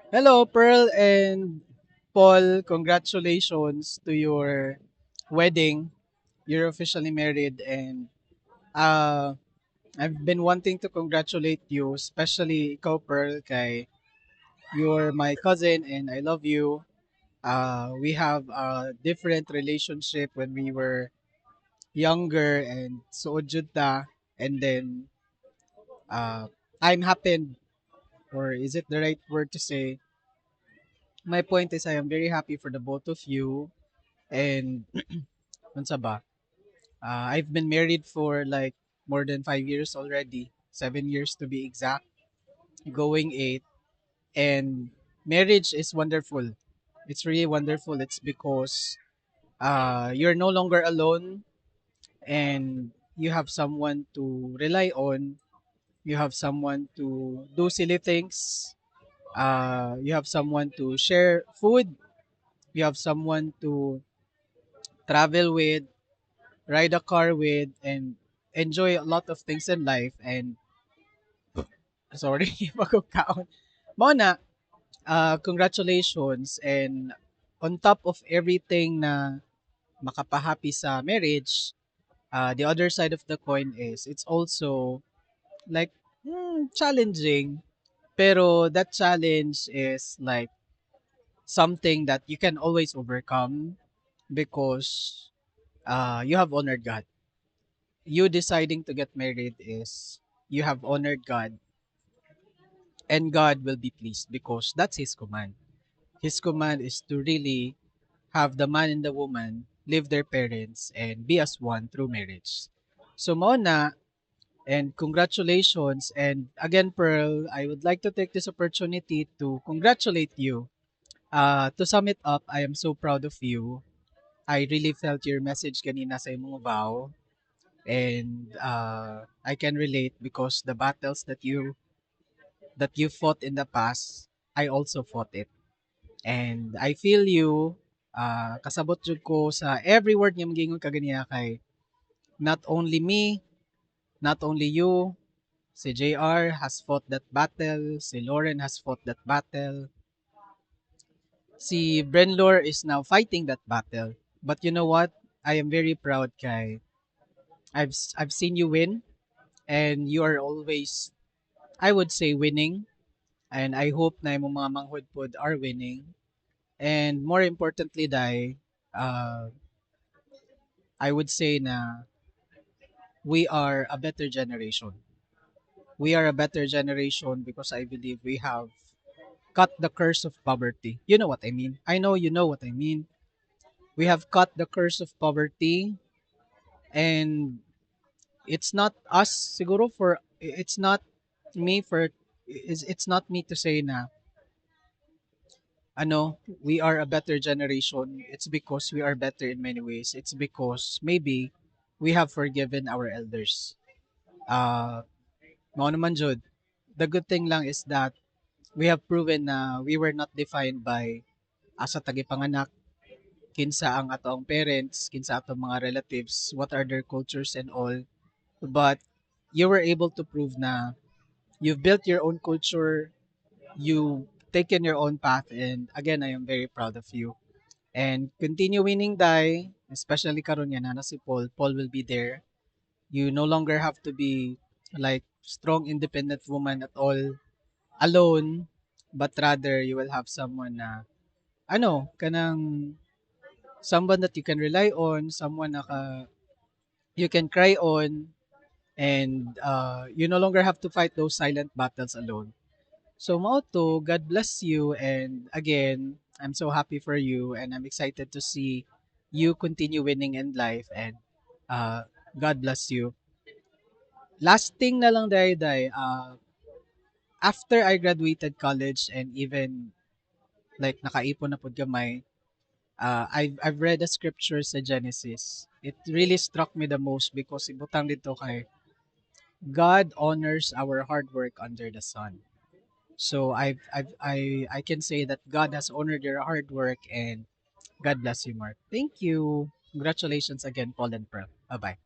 Hello, Pearl and Paul. Congratulations to your wedding. You're officially married, and uh, I've been wanting to congratulate you, especially ikaw, Pearl, kay you're my cousin, and I love you. We have a different relationship when we were younger, and so jud ta. And then I'm happened, or is it the right word to say? My point is, I am very happy for the both of you. And unsa ba? I've been married for like more than 5 years already, 7 years to be exact, going eight. And marriage is wonderful. It's really wonderful. It's because you're no longer alone, and you have someone to rely on. You have someone to do silly things. You have someone to share food. You have someone to travel with, ride a car with, and enjoy a lot of things in life. And sorry, magkukaon. Mao na, congratulations. And on top of everything na makapahappy sa marriage, the other side of the coin is it's also like challenging. Pero that challenge is like something that you can always overcome because you have honored God. You deciding to get married is you have honored God, and God will be pleased because that's His command. His command is to really have the man and the woman leave their parents and be as one through marriage. So Mona, and congratulations. And again, Pearl, I would like to take this opportunity to congratulate you. To sum it up, I am so proud of you. I really felt your message kanina sa imong vow. And I can relate because the battles that you fought in the past, I also fought it. And I feel you, kasabot jud ko sa every word niya magingon kaganiya kay not only me, not only you, si JR has fought that battle, si Lauren has fought that battle, si Brenlor is now fighting that battle. But you know what? I am very proud kay I've seen you win, and you are always, I would say, winning. And I hope na imong mga manghudpod are winning. And more importantly, Dai, uh, I would say na we are a better generation. We are a better generation because I believe we have cut the curse of poverty. You know what I mean? I know you know what I mean. We have cut the curse of poverty, and it's not us siguro for it's not me for it's not me to say na we are a better generation. It's because we are better in many ways. It's because maybe we have forgiven our elders. Uh, mao naman jud. The good thing lang is that we have proven na we were not defined by asa tagipanganak, kinsa ang atong parents, kinsa atong mga relatives, what are their cultures and all. But you were able to prove na you've built your own culture, you taken your own path, and again, I am very proud of you. And continue winning, Dai, especially karon yan na si Paul. Paul will be there. You no longer have to be like strong independent woman at all alone, but rather you will have someone na kanang someone that you can rely on, someone na you can cry on, and you no longer have to fight those silent battles alone. So mao to, God bless you, and again, I'm so happy for you, and I'm excited to see you continue winning in life, and uh, God bless you. Last thing na lang, Day, after I graduated college and even like nakaipon na pud gamay, I've read the scriptures sa Genesis. It really struck me the most because ibutang dito kay God honors our hard work under the sun. So I can say that God has honored your hard work, and God bless you, Mark. Thank you. Congratulations again, Paul and Pearl. Bye bye.